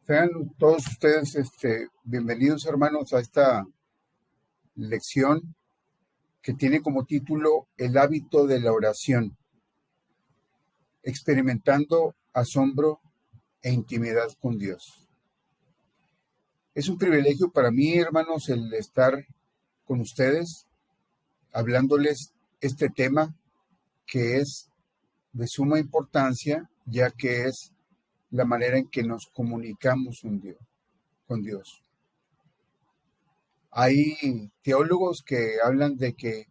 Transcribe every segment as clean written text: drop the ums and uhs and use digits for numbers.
Sean todos ustedes bienvenidos, hermanos, a esta lección que tiene como título El hábito de la oración, experimentando asombro e intimidad con Dios. Es un privilegio para mí, hermanos, el estar con ustedes, hablándoles este tema que es de suma importancia, ya que es la manera en que nos comunicamos con Dios. Hay teólogos que hablan de que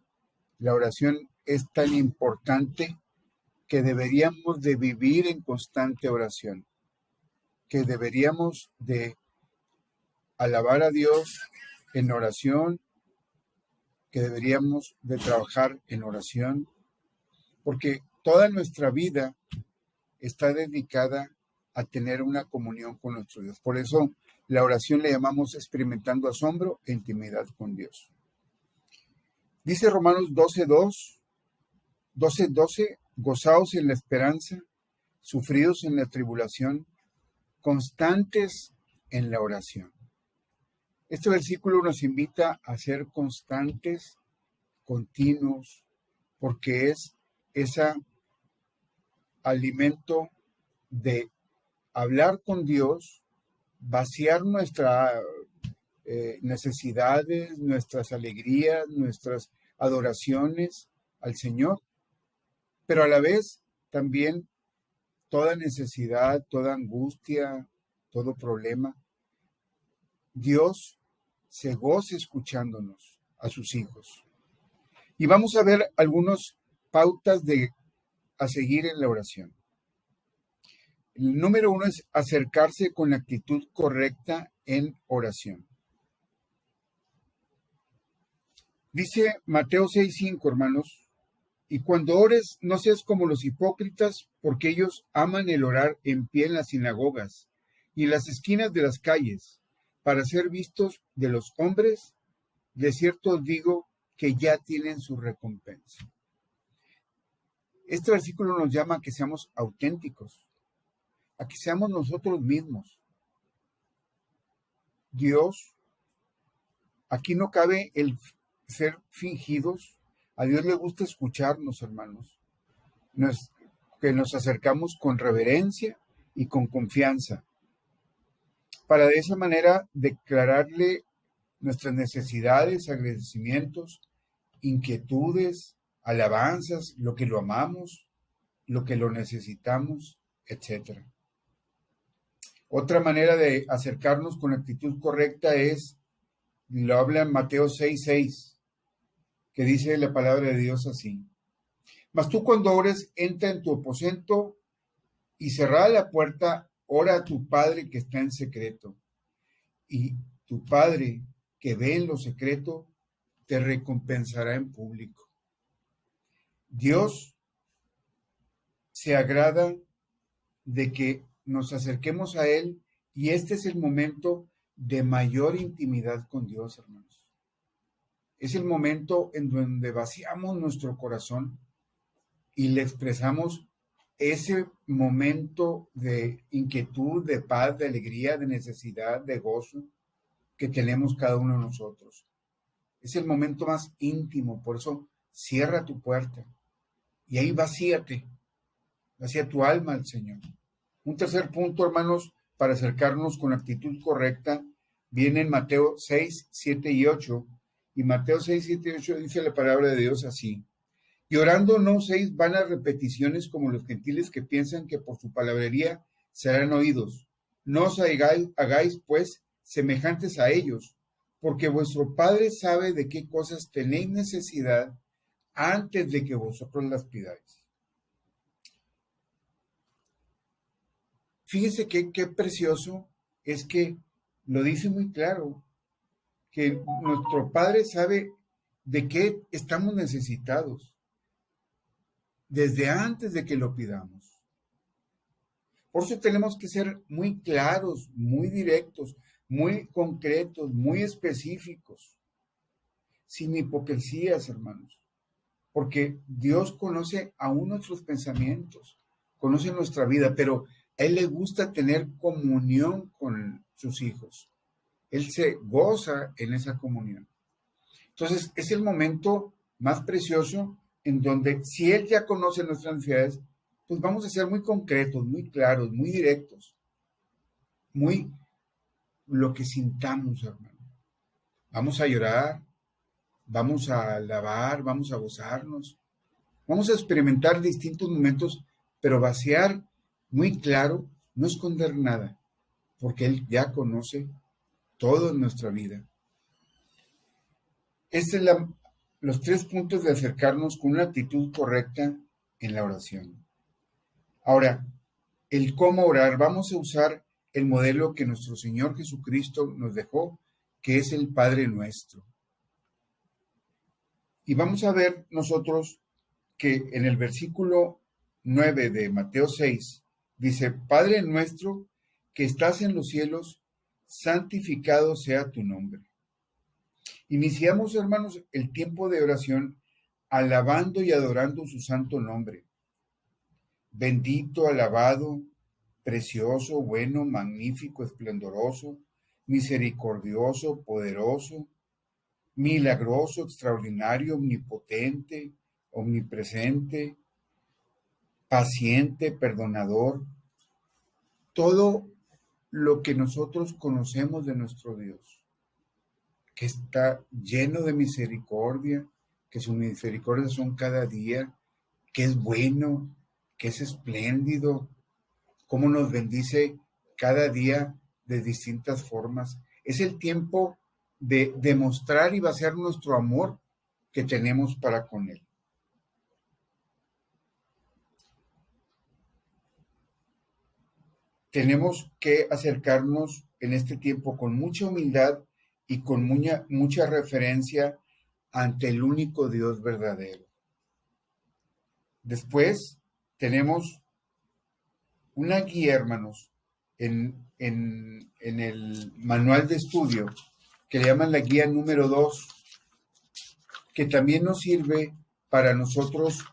la oración es tan importante que deberíamos de vivir en constante oración, que deberíamos de alabar a Dios en oración, que deberíamos de trabajar en oración, porque toda nuestra vida está dedicada a tener una comunión con nuestro Dios. Por eso la oración le llamamos experimentando asombro e intimidad con Dios. Dice Romanos 12:12, gozaos en la esperanza, sufridos en la tribulación, constantes en la oración. Este versículo nos invita a ser constantes, continuos, porque es ese alimento de hablar con Dios, vaciar nuestras necesidades, nuestras alegrías, nuestras adoraciones al Señor, pero a la vez también toda necesidad, toda angustia, todo problema. Dios se goza escuchándonos a sus hijos. Y vamos a ver algunas pautas a seguir en la oración. El número 1 es acercarse con la actitud correcta en oración. Dice Mateo 6:5, hermanos, y cuando ores no seas como los hipócritas, porque ellos aman el orar en pie en las sinagogas y en las esquinas de las calles, para ser vistos de los hombres. De cierto os digo que ya tienen su recompensa. Este versículo nos llama a que seamos auténticos, a que seamos nosotros mismos. Dios, aquí no cabe el ser fingidos. A Dios le gusta escucharnos, hermanos. Que nos acercamos con reverencia y con confianza, para de esa manera declararle nuestras necesidades, agradecimientos, inquietudes, alabanzas, lo que lo amamos, lo que lo necesitamos, etc. Otra manera de acercarnos con actitud correcta lo habla en Mateo 6:6, que dice la palabra de Dios así: mas tú cuando ores, entra en tu aposento y cerrada la puerta, ora a tu Padre que está en secreto, y tu Padre que ve en lo secreto te recompensará en público. Dios se agrada de que nos acerquemos a Él, y este es el momento de mayor intimidad con Dios, hermanos. Es el momento en donde vaciamos nuestro corazón y le expresamos ese momento de inquietud, de paz, de alegría, de necesidad, de gozo que tenemos cada uno de nosotros. Es el momento más íntimo, por eso cierra tu puerta y ahí vacía tu alma al Señor. Un tercer punto, hermanos, para acercarnos con actitud correcta, viene en Mateo 6:7-8, y Mateo 6:7-8 dice la palabra de Dios así: y orando no uséis vanas repeticiones como los gentiles que piensan que por su palabrería serán oídos. No os hagáis, pues, semejantes a ellos, porque vuestro Padre sabe de qué cosas tenéis necesidad antes de que vosotros las pidáis. Fíjese qué precioso es que lo dice muy claro, que nuestro Padre sabe de qué estamos necesitados desde antes de que lo pidamos. Por eso tenemos que ser muy claros, muy directos, muy concretos, muy específicos, sin hipocresías, hermanos, porque Dios conoce aún nuestros pensamientos, conoce nuestra vida, pero A Él le gusta tener comunión con sus hijos. Él se goza en esa comunión. Entonces, es el momento más precioso en donde, si Él ya conoce nuestras necesidades, pues vamos a ser muy concretos, muy claros, muy directos, muy lo que sintamos, hermano. Vamos a llorar, vamos a alabar, vamos a gozarnos, vamos a experimentar distintos momentos, pero vaciar muy claro, no esconder nada, porque Él ya conoce todo en nuestra vida. Estos son los 3 puntos de acercarnos con una actitud correcta en la oración. Ahora, el cómo orar, vamos a usar el modelo que nuestro Señor Jesucristo nos dejó, que es el Padre Nuestro. Y vamos a ver nosotros que en el versículo 9 de Mateo 6 dice, Padre nuestro que estás en los cielos, santificado sea tu nombre. Iniciamos, hermanos, el tiempo de oración alabando y adorando su santo nombre. Bendito, alabado, precioso, bueno, magnífico, esplendoroso, misericordioso, poderoso, milagroso, extraordinario, omnipotente, omnipresente, paciente, perdonador. Todo lo que nosotros conocemos de nuestro Dios, que está lleno de misericordia, que sus misericordias son cada día, que es bueno, que es espléndido, cómo nos bendice cada día de distintas formas. Es el tiempo de demostrar y vaciar nuestro amor que tenemos para con Él. Tenemos que acercarnos en este tiempo con mucha humildad y con mucha referencia ante el único Dios verdadero. Después tenemos una guía, hermanos, en el manual de estudio, que le llaman la guía número 2, que también nos sirve para nosotros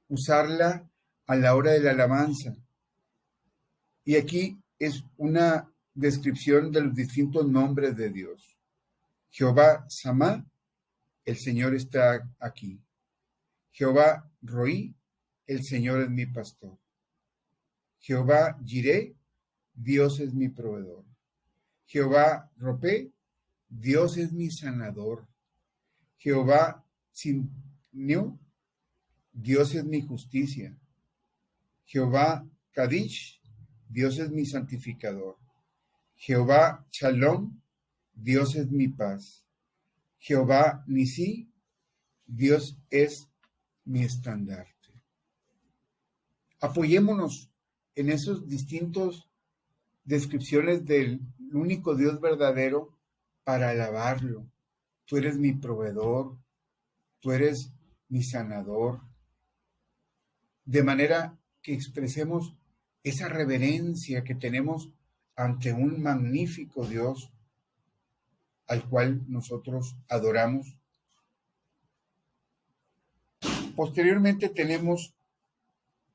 usarla a la hora de la alabanza. Y aquí es una descripción de los distintos nombres de Dios. Jehová Samá, el Señor está aquí. Jehová Roí, el Señor es mi pastor. Jehová Jiré, Dios es mi proveedor. Jehová Ropé, Dios es mi sanador. Jehová Tsidkenu, Dios es mi justicia. Jehová Kadish, Dios es mi santificador. Jehová Shalom, Dios es mi paz. Jehová Nisi, Dios es mi estandarte. Apoyémonos en esos distintos descripciones del único Dios verdadero para alabarlo. Tú eres mi proveedor, tú eres mi sanador. De manera que expresemos esa reverencia que tenemos ante un magnífico Dios al cual nosotros adoramos. Posteriormente tenemos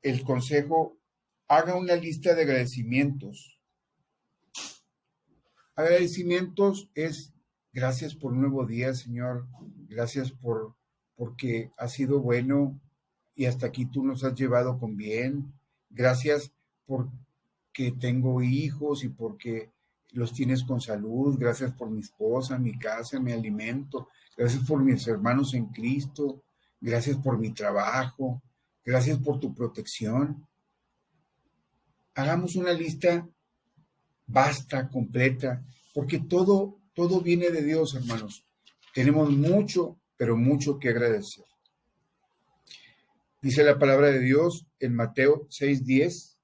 el consejo, haga una lista de agradecimientos. Agradecimientos es gracias por un nuevo día, Señor, gracias porque has sido bueno y hasta aquí tú nos has llevado con bien. Gracias porque tengo hijos y porque los tienes con salud. Gracias por mi esposa, mi casa, mi alimento. Gracias por mis hermanos en Cristo. Gracias por mi trabajo. Gracias por tu protección. Hagamos una lista vasta, completa, porque todo viene de Dios, hermanos. Tenemos mucho, pero mucho que agradecer. Dice la palabra de Dios en Mateo 6:10,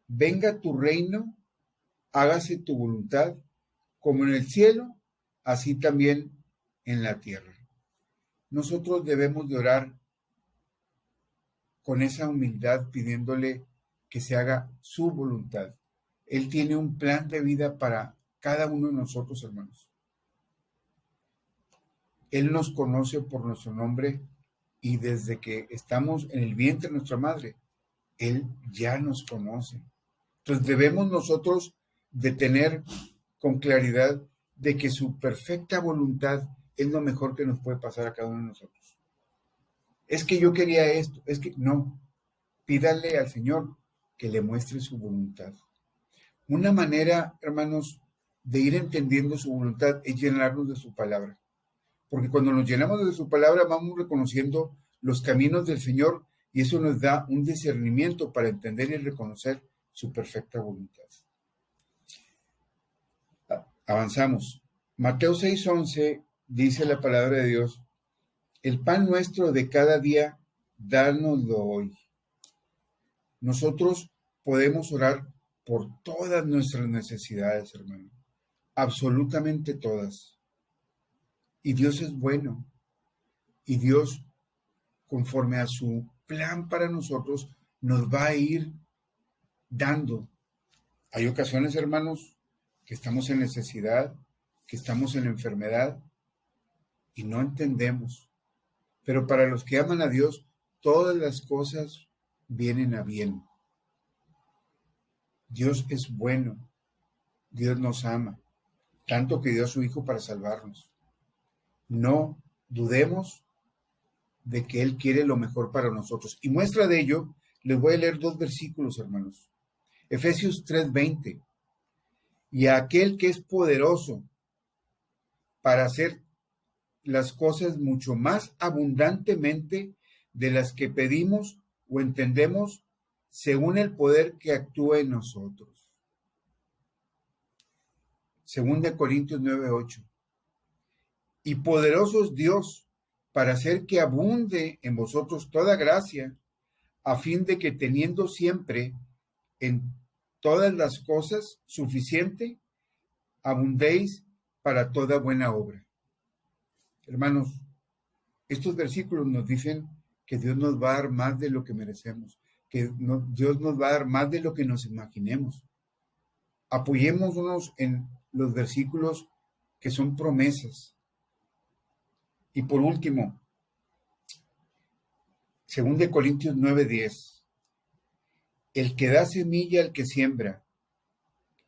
venga tu reino, hágase tu voluntad, como en el cielo, así también en la tierra. Nosotros debemos de orar con esa humildad, pidiéndole que se haga su voluntad. Él tiene un plan de vida para cada uno de nosotros, hermanos. Él nos conoce por nuestro nombre y desde que estamos en el vientre de nuestra madre, Él ya nos conoce. Entonces debemos nosotros de tener con claridad de que su perfecta voluntad es lo mejor que nos puede pasar a cada uno de nosotros. Es que yo quería esto, es que no. Pídale al Señor que le muestre su voluntad. Una manera, hermanos, de ir entendiendo su voluntad es llenarnos de su palabra. Porque cuando nos llenamos de su palabra vamos reconociendo los caminos del Señor y eso nos da un discernimiento para entender y reconocer su perfecta voluntad. Avanzamos. Mateo 6:11 dice la palabra de Dios: el pan nuestro de cada día, dánoslo hoy. Nosotros podemos orar por todas nuestras necesidades, hermano. Absolutamente todas. Y Dios es bueno. Y Dios, conforme a su plan para nosotros, nos va a ir dando. Hay ocasiones, hermanos, que estamos en necesidad, que estamos en enfermedad y no entendemos. Pero para los que aman a Dios, todas las cosas vienen a bien. Dios es bueno. Dios nos ama, tanto que dio a su Hijo para salvarnos. No dudemos de que Él quiere lo mejor para nosotros. Y muestra de ello, les voy a leer 2 versículos, hermanos. Efesios 3:20. Y a aquel que es poderoso para hacer las cosas mucho más abundantemente de las que pedimos o entendemos, según el poder que actúa en nosotros. Según de Corintios 9:8. Y poderoso es Dios para hacer que abunde en vosotros toda gracia, a fin de que teniendo siempre en todas las cosas suficiente, abundéis para toda buena obra. Hermanos, estos versículos nos dicen que Dios nos va a dar más de lo que merecemos, que Dios nos va a dar más de lo que nos imaginemos. Apoyémonos en los versículos que son promesas. Y por último, según de Corintios 9:10, el que da semilla al que siembra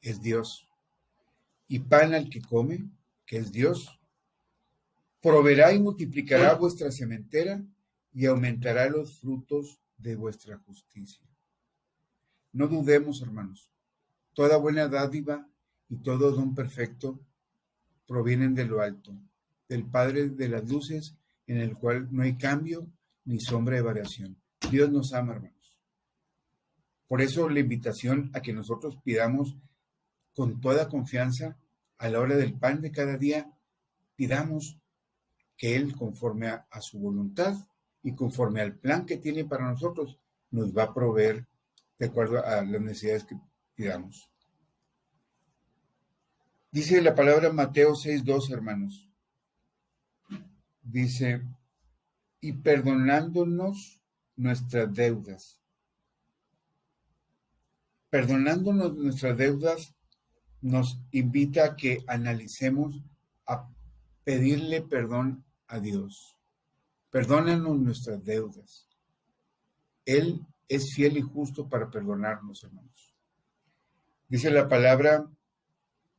es Dios, y pan al que come, que es Dios, proveerá y multiplicará vuestra sementera y aumentará los frutos de vuestra justicia. No dudemos, hermanos, toda buena dádiva y todo don perfecto provienen de lo alto, del Padre de las luces, en el cual no hay cambio ni sombra de variación. Dios nos ama, hermanos. Por eso la invitación a que nosotros pidamos con toda confianza a la hora del pan de cada día, pidamos que Él, conforme a su voluntad y conforme al plan que tiene para nosotros, nos va a proveer de acuerdo a las necesidades que pidamos. Dice la palabra Mateo 6:2, hermanos. Dice, y perdonándonos nuestras deudas. Perdonándonos nuestras deudas nos invita a que analicemos, a pedirle perdón a Dios. Perdónanos nuestras deudas. Él es fiel y justo para perdonarnos, hermanos. Dice la palabra,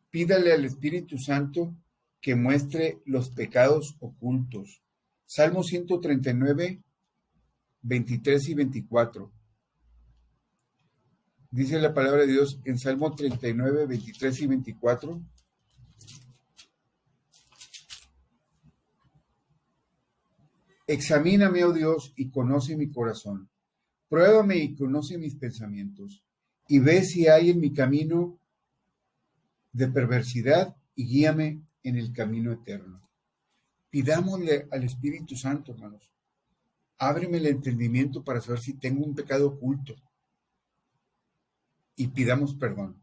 pídale al Espíritu Santo que muestre los pecados ocultos. Salmo 139, 23 y 24. Dice la palabra de Dios en Salmo 39, 23 y 24. Examíname, oh Dios, y conoce mi corazón. Pruébame y conoce mis pensamientos. Y ve si hay en mi camino de perversidad y guíame en el camino eterno. Pidámosle al Espíritu Santo, hermanos. Ábreme el entendimiento para saber si tengo un pecado oculto. Y pidamos perdón.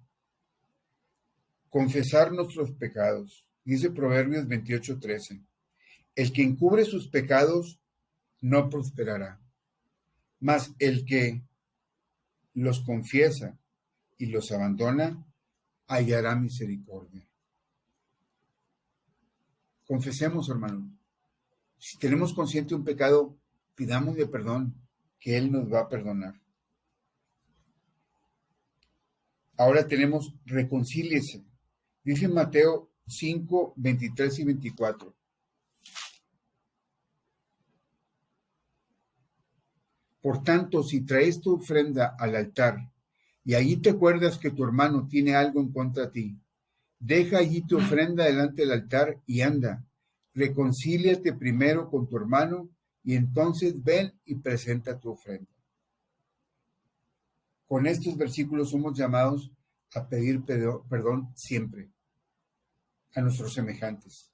Confesar nuestros pecados. Dice Proverbios 28:13. El que encubre sus pecados no prosperará, mas el que los confiesa y los abandona hallará misericordia. Confesemos, hermano. Si tenemos consciente un pecado, pidámosle perdón, que Él nos va a perdonar. Ahora tenemos reconcíliese. Dice Mateo 5, 23 y 24. Por tanto, si traes tu ofrenda al altar y allí te acuerdas que tu hermano tiene algo en contra de ti, deja allí tu ofrenda delante del altar y anda. Reconcíliate primero con tu hermano y entonces ven y presenta tu ofrenda. Con estos versículos somos llamados a pedir perdón siempre a nuestros semejantes.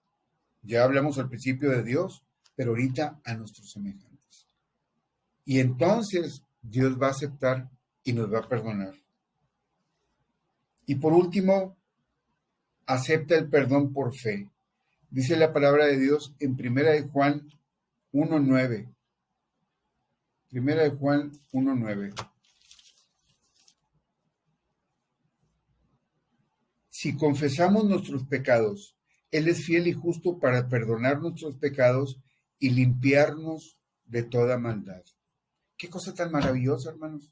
Ya hablamos al principio de Dios, pero ahorita a nuestros semejantes. Y entonces Dios va a aceptar y nos va a perdonar. Y por último, acepta el perdón por fe. Dice la palabra de Dios en 1 Juan 1:9. 1 Juan 1:9. Si confesamos nuestros pecados, Él es fiel y justo para perdonar nuestros pecados y limpiarnos de toda maldad. Qué cosa tan maravillosa, hermanos.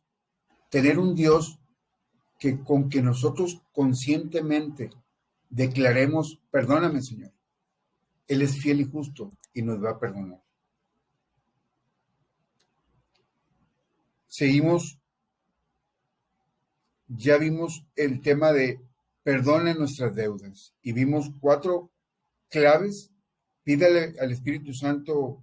Tener un Dios que con que nosotros conscientemente declaremos, perdóname, Señor. Él es fiel y justo y nos va a perdonar. Seguimos, ya vimos el tema de perdona nuestras deudas y vimos 4 claves. Pídale al Espíritu Santo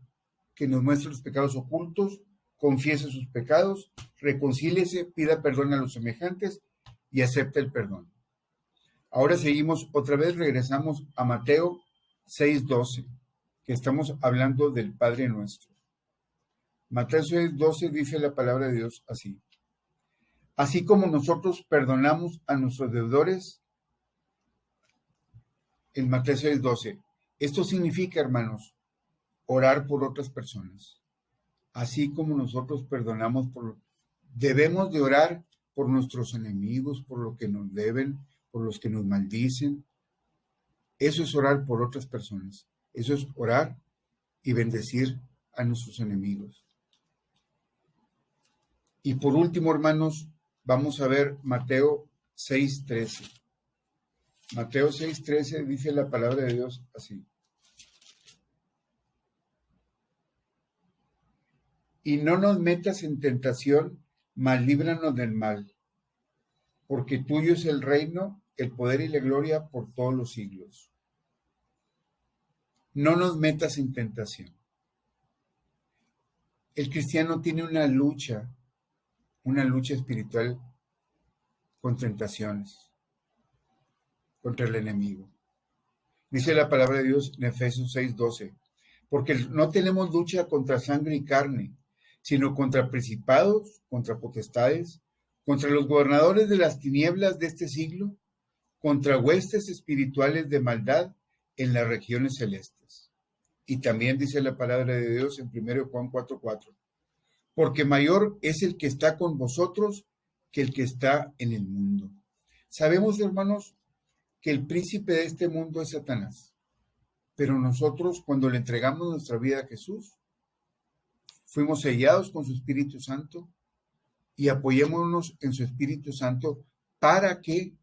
que nos muestre los pecados ocultos, confiese sus pecados, reconcíliese, pida perdón a los semejantes y acepte el perdón. Ahora seguimos, otra vez regresamos a Mateo 6:12, que estamos hablando del Padre Nuestro. Mateo 6:12 dice la palabra de Dios así. Así como nosotros perdonamos a nuestros deudores, en Mateo 6:12. Esto significa, hermanos, orar por otras personas. Así como nosotros perdonamos debemos de orar por nuestros enemigos, por lo que nos deben, por los que nos maldicen. Eso es orar por otras personas. Eso es orar y bendecir a nuestros enemigos. Y por último, hermanos, vamos a ver Mateo 6:13. Mateo 6:13 dice la palabra de Dios así. Y no nos metas en tentación, mas líbranos del mal, porque tuyo es el reino, el poder y la gloria por todos los siglos. No nos metas en tentación. El cristiano tiene una lucha espiritual con tentaciones, contra el enemigo. Dice la palabra de Dios en Efesios 6:12, porque no tenemos lucha contra sangre y carne, sino contra principados, contra potestades, contra los gobernadores de las tinieblas de este siglo, contra huestes espirituales de maldad en las regiones celestes. Y también dice la palabra de Dios en 1 Juan 4:4, porque mayor es el que está con vosotros que el que está en el mundo. Sabemos, hermanos, que el príncipe de este mundo es Satanás, pero nosotros, cuando le entregamos nuestra vida a Jesús, fuimos sellados con su Espíritu Santo y apoyémonos en su Espíritu Santo para que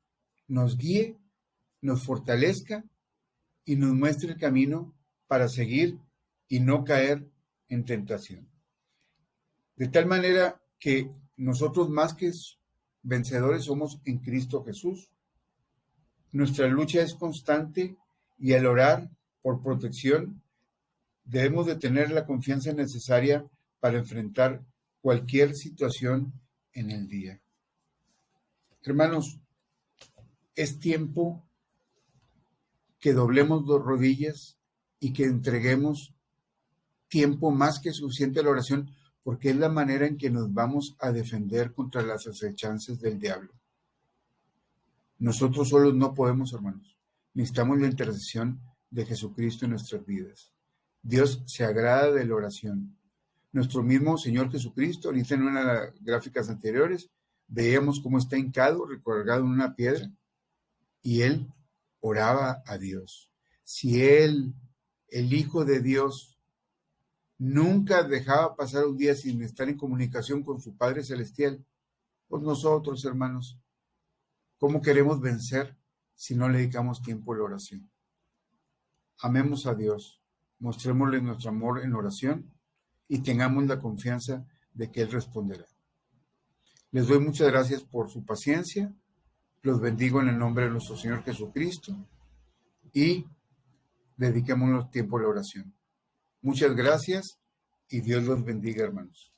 nos guíe, nos fortalezca y nos muestre el camino para seguir y no caer en tentación. De tal manera que nosotros más que vencedores somos en Cristo Jesús. Nuestra lucha es constante y al orar por protección debemos de tener la confianza necesaria para enfrentar cualquier situación en el día. Hermanos, es tiempo que doblemos las rodillas y que entreguemos tiempo más que suficiente a la oración, porque es la manera en que nos vamos a defender contra las acechanzas del diablo. Nosotros solos no podemos, hermanos. Necesitamos la intercesión de Jesucristo en nuestras vidas. Dios se agrada de la oración. Nuestro mismo Señor Jesucristo, ahorita en una de las gráficas anteriores, veíamos cómo está hincado, recolgado en una piedra, y Él oraba a Dios. Si Él, el Hijo de Dios, nunca dejaba pasar un día sin estar en comunicación con su Padre Celestial, pues nosotros, hermanos, ¿Cómo queremos vencer si no le dedicamos tiempo a la oración? Amemos a Dios, mostrémosle nuestro amor en oración y tengamos la confianza de que Él responderá. Les doy muchas gracias por su paciencia, los bendigo en el nombre de nuestro Señor Jesucristo y dediquémonos tiempo a la oración. Muchas gracias y Dios los bendiga, hermanos.